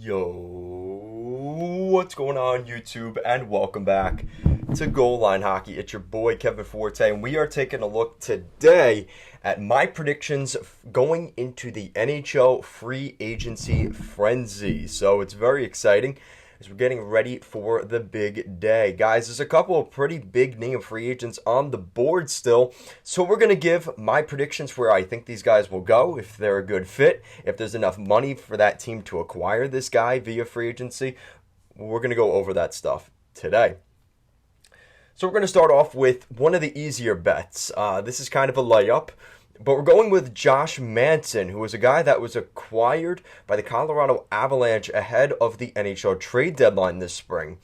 Yo, what's going on YouTube, and welcome back to Goal Line Hockey. It's your boy Kevin Forte, and we are taking a look today at my predictions going into the NHL Free Agency frenzy. So it's very exciting as we're getting ready for the big day. Guys, there's a couple of pretty big name free agents on the board still. So we're going to give my predictions where I think these guys will go, if they're a good fit, if there's enough money for that team to acquire this guy via free agency. We're going to go over that stuff today. So we're going to start off with one of the easier bets. This is kind of a layup. But we're going with Josh Manson, who is a guy that was acquired by the Colorado Avalanche ahead of the NHL trade deadline this spring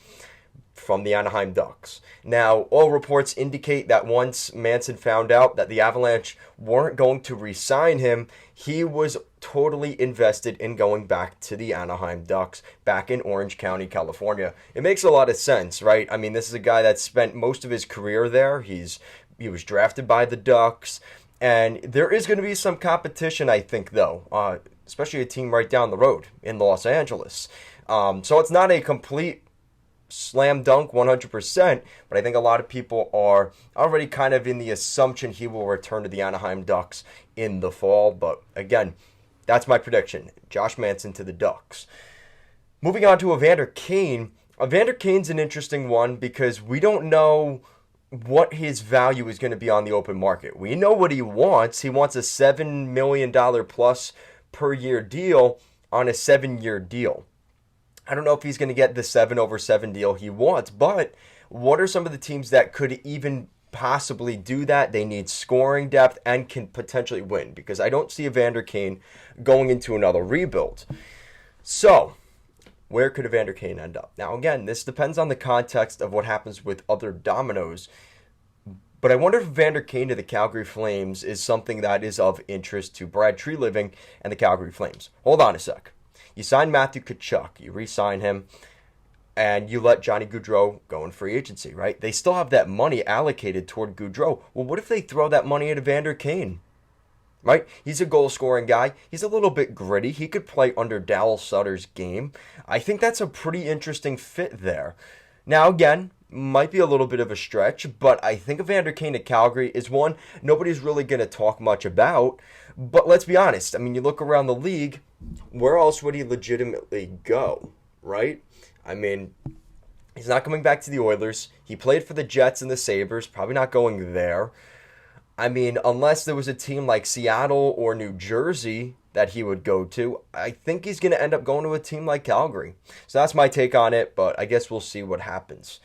from the Anaheim Ducks. Now, all reports indicate that once Manson found out that the Avalanche weren't going to re-sign him, he was totally invested in going back to the Anaheim Ducks back in Orange County, California. It makes a lot of sense, right? I mean, this is a guy that spent most of his career there. He was drafted by the Ducks. And there is going to be some competition, I think, though, especially a team right down the road in Los Angeles. So it's not a complete slam dunk 100%, but I think a lot of people are already kind of in the assumption he will return to the Anaheim Ducks in the fall. But again, that's my prediction. Josh Manson to the Ducks. Moving on to Evander Kane. Evander Kane's an interesting one because we don't know what his value is going to be on the open market. We know what he wants. He wants a $7 million plus per year deal on a 7-year deal. I don't know if he's going to get the 7/7 deal he wants, but what are some of the teams that could even possibly do that? They need scoring depth and can potentially win, because I don't see Evander Kane going into another rebuild. So where could Evander Kane end up? Now, again, this depends on the context of what happens with other dominoes. But I wonder if Evander Kane to the Calgary Flames is something that is of interest to Brad Treliving and the Calgary Flames. Hold on a sec. You sign Matthew Tkachuk, you re-sign him, and you let Johnny Gaudreau go in free agency, right? They still have that money allocated toward Gaudreau. Well, what if they throw that money at Evander Kane? Right? He's a goal-scoring guy. He's a little bit gritty. He could play under Daryl Sutter's game. I think that's a pretty interesting fit there. Now, again, might be a little bit of a stretch, but I think Evander Kane to Calgary is one nobody's really going to talk much about. But let's be honest. I mean, you look around the league, where else would he legitimately go, right? I mean, he's not coming back to the Oilers. He played for the Jets and the Sabres. Probably not going there. I mean, unless there was a team like Seattle or New Jersey that he would go to, I think he's going to end up going to a team like Calgary. So that's my take on it, but I guess we'll see what happens.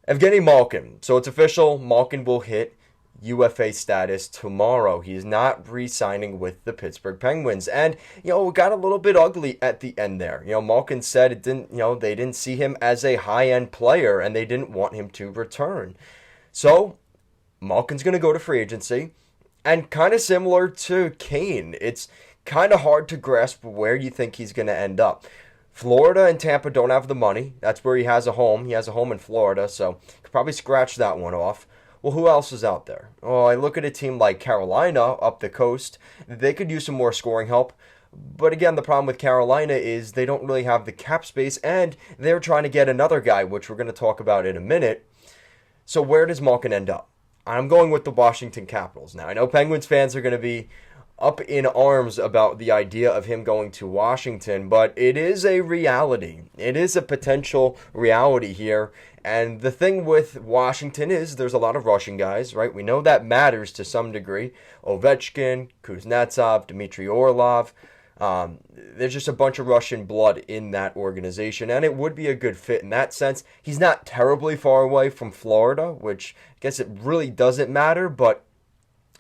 Evgeny Malkin. So it's official. Malkin will hit UFA status tomorrow. He's not re-signing with the Pittsburgh Penguins. And, it got a little bit ugly at the end there. Malkin said they didn't see him as a high-end player and they didn't want him to return. So Malkin's going to go to free agency, and kind of similar to Kane, it's kind of hard to grasp where you think he's going to end up. Florida and Tampa don't have the money. That's where he has a home. He has a home in Florida, so could probably scratch that one off. Well, who else is out there? Oh, I look at a team like Carolina up the coast. They could use some more scoring help. But again, the problem with Carolina is they don't really have the cap space, and they're trying to get another guy, which we're going to talk about in a minute. So where does Malkin end up? I'm going with the Washington Capitals. Now, I know Penguins fans are going to be up in arms about the idea of him going to Washington, but it is a reality. It is a potential reality here. And the thing with Washington is there's a lot of Russian guys, right? We know that matters to some degree. Ovechkin, Kuznetsov, Dmitry Orlov. There's just a bunch of Russian blood in that organization, and it would be a good fit in that sense. He's not terribly far away from Florida, which I guess it really doesn't matter, but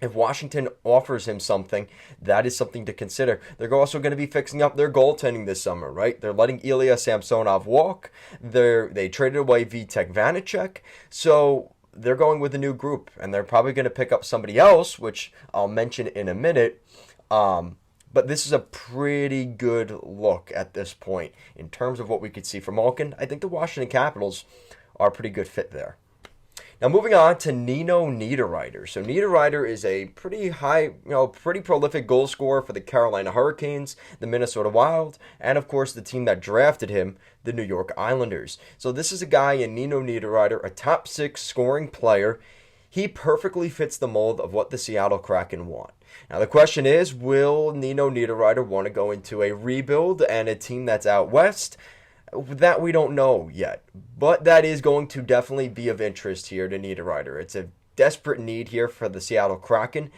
if Washington offers him something, that is something to consider. They're also going to be fixing up their goaltending this summer, right? They're letting Ilya Samsonov walk. They traded away Vitek Vanacek, so they're going with a new group, and they're probably going to pick up somebody else, which I'll mention in a minute. But this is a pretty good look at this point in terms of what we could see from Malkin. I think the Washington Capitals are a pretty good fit there. Now moving on to Nino Niederreiter. So Niederreiter is a pretty high, pretty prolific goal scorer for the Carolina Hurricanes, the Minnesota Wild, and of course the team that drafted him, the New York Islanders. So this is a guy in Nino Niederreiter, a top 6 scoring player. He perfectly fits the mold of what the Seattle Kraken want. Now the question is, will Nino Niederreiter want to go into a rebuild and a team that's out west? That we don't know yet, but that is going to definitely be of interest here to Niederreiter. It's a desperate need here for the Seattle Kraken, and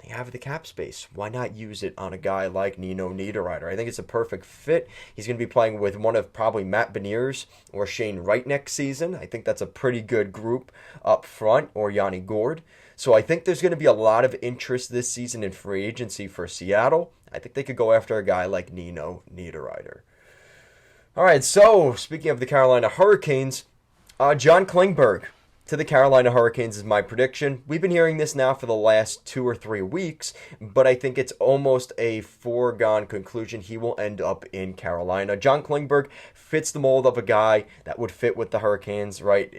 they have the cap space. Why not use it on a guy like Nino Niederreiter? I think it's a perfect fit. He's going to be playing with one of probably Matt Beniers or Shane Wright next season. I think that's a pretty good group up front, or Yanni Gourde. So I think there's going to be a lot of interest this season in free agency for Seattle. I think they could go after a guy like Nino Niederreiter. All right, so speaking of the Carolina Hurricanes, John Klingberg to the Carolina Hurricanes is my prediction. We've been hearing this now for the last 2 or 3 weeks, but I think it's almost a foregone conclusion he will end up in Carolina. John Klingberg fits the mold of a guy that would fit with the Hurricanes, right?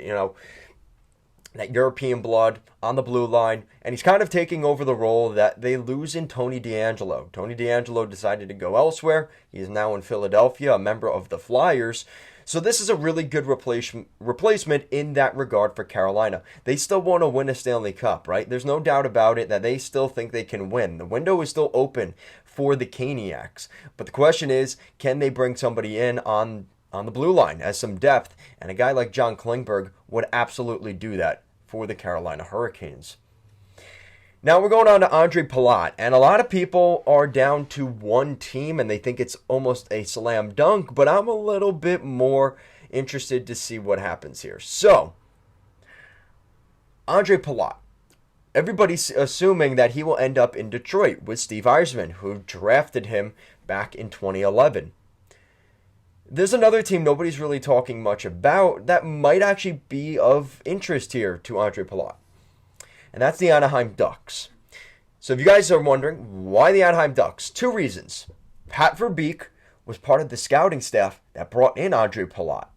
That European blood on the blue line, and he's kind of taking over the role that they lose in Tony DeAngelo. Tony DeAngelo decided to go elsewhere. He is now in Philadelphia, a member of the Flyers. So this is a really good replacement in that regard for Carolina. They still want to win a Stanley Cup, right? There's no doubt about it that they still think they can win. The window is still open for the Caniacs. But the question is, can they bring somebody in on the blue line as some depth? And a guy like John Klingberg would absolutely do that for the Carolina Hurricanes. Now we're going on to Andre Palat, and a lot of people are down to one team and they think it's almost a slam dunk, but I'm a little bit more interested to see what happens here. So, Andre Palat, everybody's assuming that he will end up in Detroit with Steve Yzerman, who drafted him back in 2011. There's another team nobody's really talking much about that might actually be of interest here to Andre Palat, and that's the Anaheim Ducks. So if you guys are wondering, why the Anaheim Ducks? 2 reasons. Pat Verbeek was part of the scouting staff that brought in Andre Palat.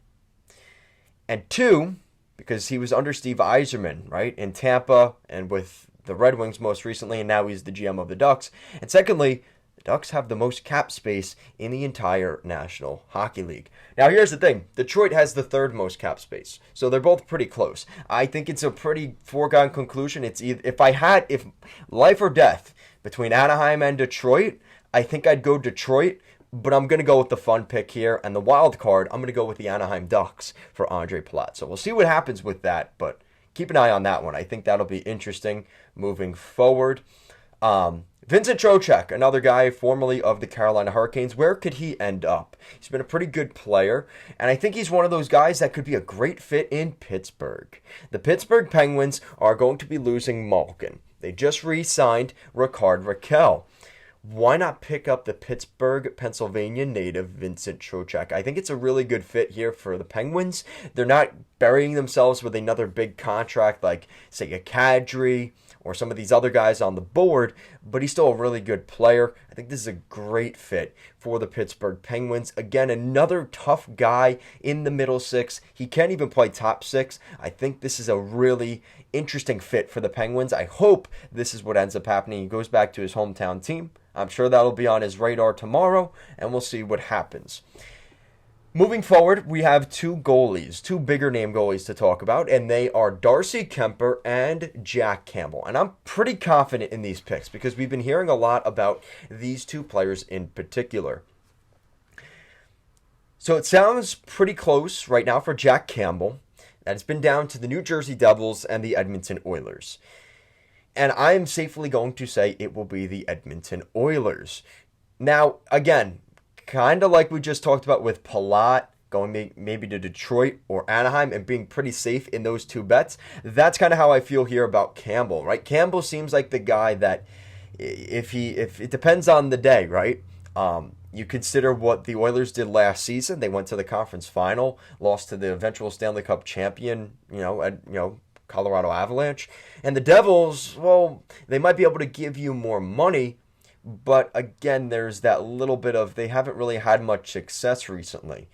And 2, because he was under Steve Yzerman, right, in Tampa and with the Red Wings most recently, and now he's the GM of the Ducks. And secondly, the Ducks have the most cap space in the entire National Hockey League. Now, here's the thing. Detroit has the 3rd most cap space, so they're both pretty close. I think it's a pretty foregone conclusion. It's either, if life or death between Anaheim and Detroit, I think I'd go Detroit, but I'm going to go with the fun pick here. And the wild card, I'm going to go with the Anaheim Ducks for Andre Palat. So we'll see what happens with that, but keep an eye on that one. I think that'll be interesting moving forward. Vincent Trocheck, another guy formerly of the Carolina Hurricanes. Where could he end up? He's been a pretty good player, and I think he's one of those guys that could be a great fit in Pittsburgh. The Pittsburgh Penguins are going to be losing Malkin. They just re-signed Rickard Rakell. Why not pick up the Pittsburgh, Pennsylvania native Vincent Trocheck? I think it's a really good fit here for the Penguins. They're not burying themselves with another big contract like, say, a Kadri or some of these other guys on the board, but he's still a really good player. I think this is a great fit for the Pittsburgh Penguins. Again, another tough guy in the middle 6. He can't even play top 6. I think this is a really interesting fit for the Penguins. I hope this is what ends up happening. He goes back to his hometown team. I'm sure that'll be on his radar tomorrow, and we'll see what happens. Moving forward, we have 2 goalies, 2 bigger name goalies to talk about, and they are Darcy Kemper and Jack Campbell. And I'm pretty confident in these picks because we've been hearing a lot about these 2 players in particular. So it sounds pretty close right now for Jack Campbell. That it's been down to the New Jersey Devils and the Edmonton Oilers. And I am safely going to say it will be the Edmonton Oilers. Now, again, kind of like we just talked about with Palat going maybe to Detroit or Anaheim and being pretty safe in those 2 bets. That's kind of how I feel here about Campbell, right? Campbell seems like the guy that if it depends on the day, right? You consider what the Oilers did last season. They went to the conference final, lost to the eventual Stanley Cup champion, Colorado Avalanche. And the Devils, well, they might be able to give you more money, but again, there's that little bit of they haven't really had much success recently.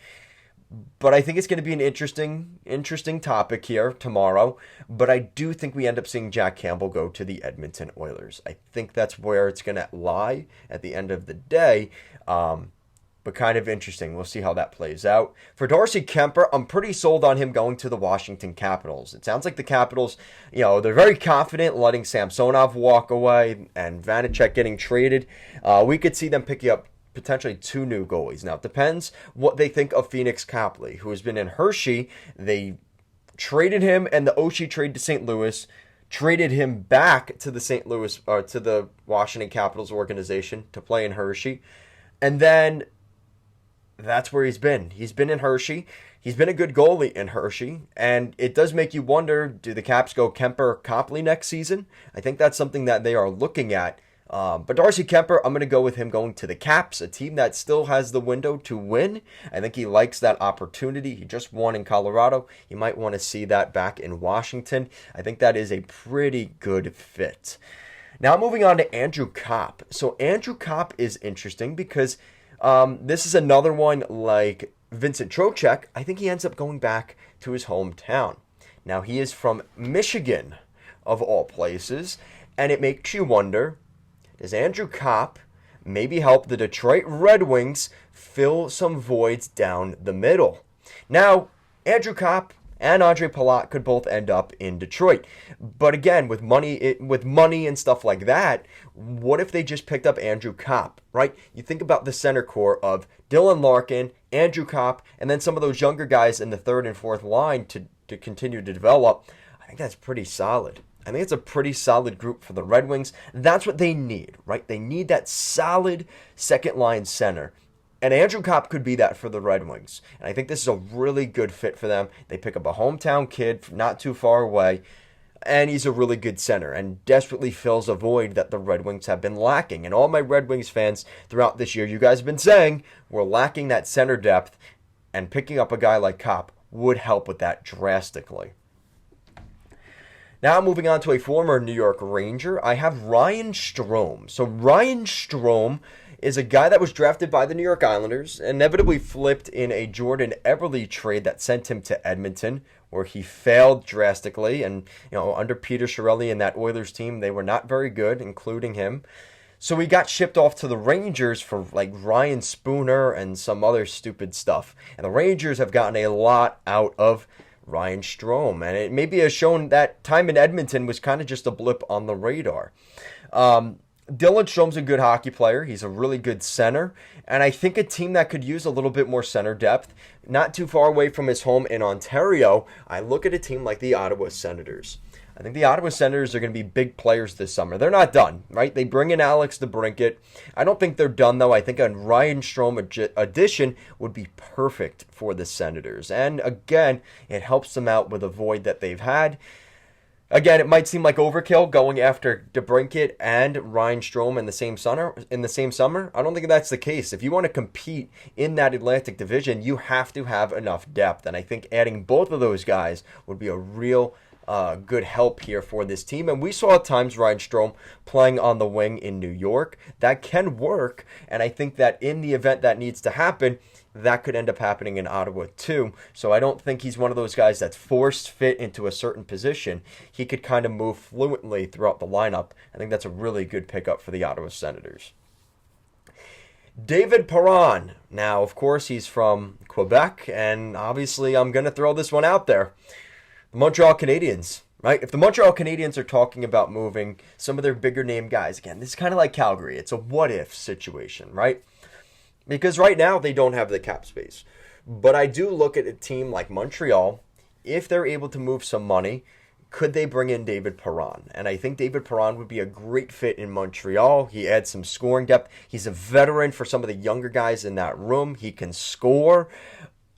But I think it's going to be an interesting topic here tomorrow. But I do think we end up seeing Jack Campbell go to the Edmonton Oilers. I think that's where it's going to lie at the end of the day. But kind of interesting. We'll see how that plays out. For Darcy Kuemper, I'm pretty sold on him going to the Washington Capitals. It sounds like the Capitals, they're very confident letting Samsonov walk away and Vanacek getting traded. We could see them picking up potentially 2 new goalies. Now, it depends what they think of Phoenix Copley, who has been in Hershey. They traded him, and the Oshie trade to St. Louis traded him back to the to the Washington Capitals organization to play in Hershey. And then that's where he's been. He's been in Hershey. He's been a good goalie in Hershey. And it does make you wonder, do the Caps go Kuemper-Copley next season? I think that's something that they are looking at. But Darcy Kuemper, I'm going to go with him going to the Caps, a team that still has the window to win. I think he likes that opportunity. He just won in Colorado. You might want to see that back in Washington. I think that is a pretty good fit. Now moving on to Andrew Copp. So Andrew Copp is interesting because this is another one like Vincent Trocheck. I think he ends up going back to his hometown. Now he is from Michigan, of all places, and it makes you wonder, does Andrew Copp maybe help the Detroit Red Wings fill some voids down the middle? Now, Andrew Copp and Andre Palat could both end up in Detroit. But again, with money and stuff like that, what if they just picked up Andrew Copp, right? You think about the center core of Dylan Larkin, Andrew Copp, and then some of those younger guys in the third and fourth line to continue to develop. I think that's pretty solid. I think it's a pretty solid group for the Red Wings. That's what they need, right? They need that solid second line center. And Andrew Copp could be that for the Red Wings. And I think this is a really good fit for them. They pick up a hometown kid not too far away, and he's a really good center and desperately fills a void that the Red Wings have been lacking. And all my Red Wings fans throughout this year, you guys have been saying we're lacking that center depth, and picking up a guy like Copp would help with that drastically. Now moving on to a former New York Ranger, I have Ryan Strome. So Ryan Strome is a guy that was drafted by the New York Islanders, inevitably flipped in a Jordan Eberle trade that sent him to Edmonton, where he failed drastically. And, under Peter Chiarelli and that Oilers team, they were not very good, including him. So he got shipped off to the Rangers for like Ryan Spooner and some other stupid stuff. And the Rangers have gotten a lot out of Ryan Strome, and it maybe has shown that time in Edmonton was kind of just a blip on the radar. Dylan Strome's a good hockey player. He's a really good center, and I think a team that could use a little bit more center depth, not too far away from his home in Ontario, I look at a team like the Ottawa Senators. I think the Ottawa Senators are going to be big players this summer. They're not done, right? They bring in Alex DeBrincat. I don't think they're done, though. I think a Ryan Strome addition would be perfect for the Senators. And again, it helps them out with a void that they've had. Again, it might seem like overkill going after DeBrincat and Ryan Strome in the same summer. I don't think that's the case. If you want to compete in that Atlantic Division, you have to have enough depth. And I think adding both of those guys would be a real good help here for this team. And we saw at times Ryan Strome playing on the wing in New York. That can work, and I think that in the event that needs to happen, that could end up happening in Ottawa too. So I don't think he's one of those guys that's forced fit into a certain position. He could kind of move fluently throughout the lineup. I think that's a really good pickup for the Ottawa Senators. David Perron. Now, of course, he's from Quebec, and obviously I'm going to throw this one out there. The Montreal Canadiens, right? If the Montreal Canadiens are talking about moving some of their bigger name guys, again, this is kind of like Calgary. It's a what-if situation, right? Because right now they don't have the cap space. But I do look at a team like Montreal. If they're able to move some money, could they bring in David Perron? And I think David Perron would be a great fit in Montreal. He adds some scoring depth. He's a veteran for some of the younger guys in that room. He can score.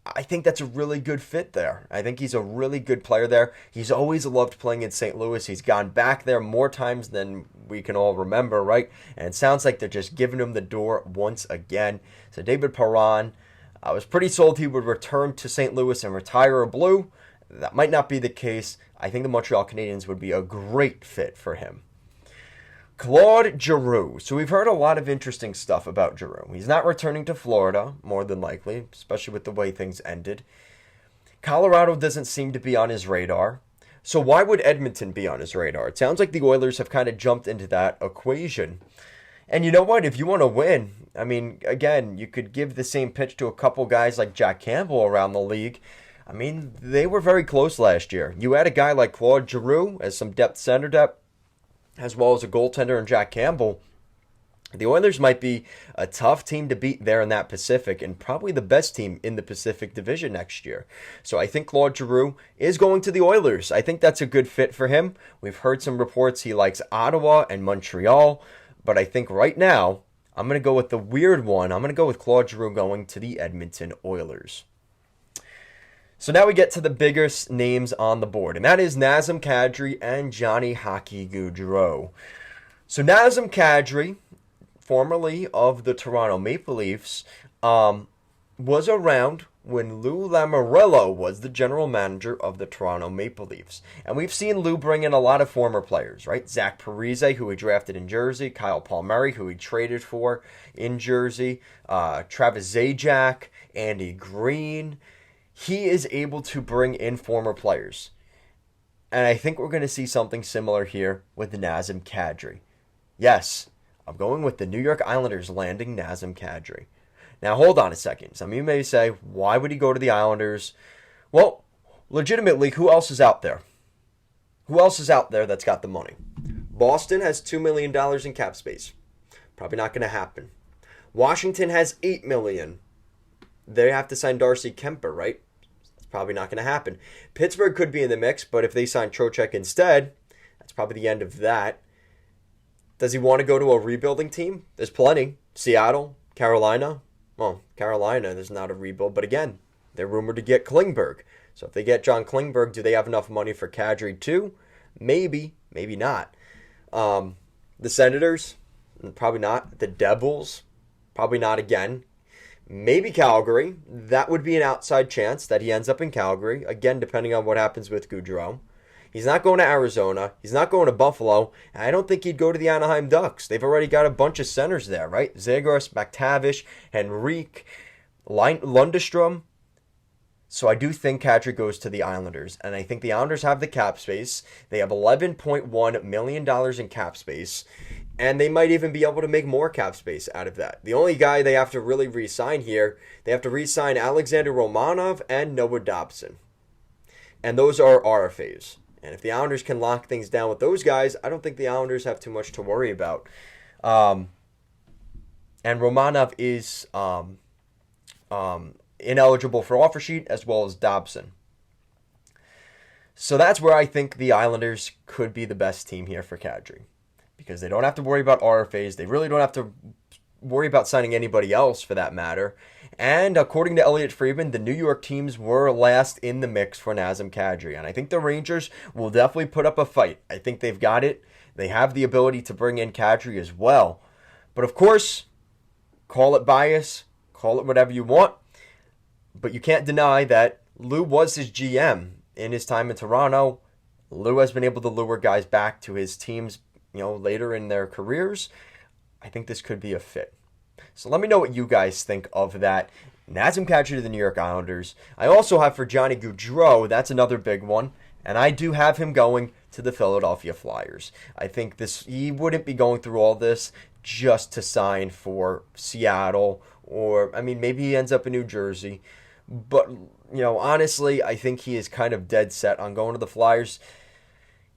I think that's a really good fit there. I think he's a really good player there. He's always loved playing in St. Louis. He's gone back there more times than we can all remember, right? And it sounds like they're just giving him the door once again. So David Perron, I was pretty sold he would return to St. Louis and retire a Blue. That might not be the case. I think the Montreal Canadiens would be a great fit for him. Claude Giroux. So we've heard a lot of interesting stuff about Giroux. He's not returning to Florida, more than likely, especially with the way things ended. Colorado doesn't seem to be on his radar. So why would Edmonton be on his radar? It sounds like the Oilers have kind of jumped into that equation. And you know what? If you want to win, I mean, again, you could give the same pitch to a couple guys like Jack Campbell around the league. I mean, they were very close last year. You had a guy like Claude Giroux as some center depth, as well as a goaltender in Jack Campbell. The Oilers might be a tough team to beat there in that Pacific, and probably the best team in the Pacific Division next year. So I think Claude Giroux is going to the Oilers. I think that's a good fit for him. We've heard some reports he likes Ottawa and Montreal, but I think right now, I'm going to go with the weird one. I'm going to go with Claude Giroux going to the Edmonton Oilers. So now we get to the biggest names on the board, and that is Nazem Kadri and Johnny Hockey Gaudreau. So Nazem Kadri, formerly of the Toronto Maple Leafs, was around when Lou Lamoriello was the general manager of the Toronto Maple Leafs. And we've seen Lou bring in a lot of former players, right? Zach Parise, who he drafted in Jersey, Kyle Palmieri, who he traded for in Jersey, Travis Zajac, Andy Green. He is able to bring in former players. And I think we're going to see something similar here with Nazem Kadri. Yes, I'm going with the New York Islanders landing Nazem Kadri. Now, hold on a second. Some of you may say, why would he go to the Islanders? Well, legitimately, who else is out there? Who else is out there that's got the money? Boston has $2 million in cap space. Probably not going to happen. Washington has $8 million. They have to sign Darcy Kemper, right? It's probably not going to happen. Pittsburgh could be in the mix, but if they sign Trocheck instead, that's probably the end of that. Does he want to go to a rebuilding team? There's plenty. Seattle, Carolina. Well, Carolina, there's not a rebuild, but again, they're rumored to get Klingberg. So if they get John Klingberg, do they have enough money for Kadri too? Maybe, maybe not. The Senators, probably not. The Devils, probably not again. Maybe Calgary. That would be an outside chance that he ends up in Calgary. Again, depending on what happens with Gaudreau. He's not going to Arizona. He's not going to Buffalo. And I don't think he'd go to the Anaheim Ducks. They've already got a bunch of centers there, right? Zagros, McTavish, Henrique, Lundestrom. So I do think Kadri goes to the Islanders. And I think the Islanders have the cap space. They have $11.1 million in cap space. And they might even be able to make more cap space out of that. The only guy they have to really re-sign here, they have to re-sign Alexander Romanov and Noah Dobson. And those are RFAs. And if the Islanders can lock things down with those guys, I don't think the Islanders have too much to worry about. And Romanov is ineligible for offer sheet, as well as Dobson. So that's where I think the Islanders could be the best team here for Kadri. Because they don't have to worry about RFAs. They really don't have to worry about signing anybody else for that matter. And according to Elliot Friedman, the New York teams were last in the mix for Nazem Kadri. And I think the Rangers will definitely put up a fight. I think they've got it. They have the ability to bring in Kadri as well. But of course, call it bias, call it whatever you want. But you can't deny that Lou was his GM in his time in Toronto. Lou has been able to lure guys back to his teams, later in their careers. I think this could be a fit. So let me know what you guys think of that. Nazem Kadri to the New York Islanders. I also have for Johnny Gaudreau, that's another big one. And I do have him going to the Philadelphia Flyers. I think he wouldn't be going through all this just to sign for Seattle. Or, maybe he ends up in New Jersey. But, honestly, I think he is kind of dead set on going to the Flyers.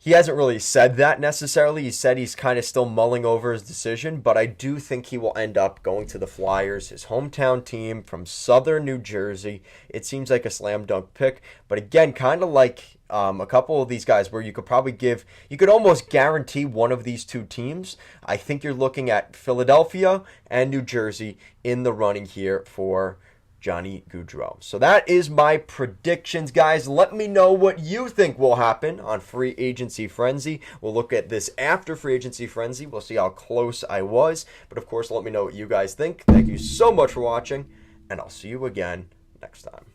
He hasn't really said that necessarily. He said he's kind of still mulling over his decision, but I do think he will end up going to the Flyers, his hometown team from southern New Jersey. It seems like a slam dunk pick, but again, kind of like a couple of these guys where you could almost guarantee one of these two teams. I think you're looking at Philadelphia and New Jersey in the running here for Johnny Gaudreau. So that is my predictions, guys. Let me know what you think will happen on Free Agency Frenzy. We'll look at this after Free Agency Frenzy. We'll see how close I was. But of course, let me know what you guys think. Thank you so much for watching, and I'll see you again next time.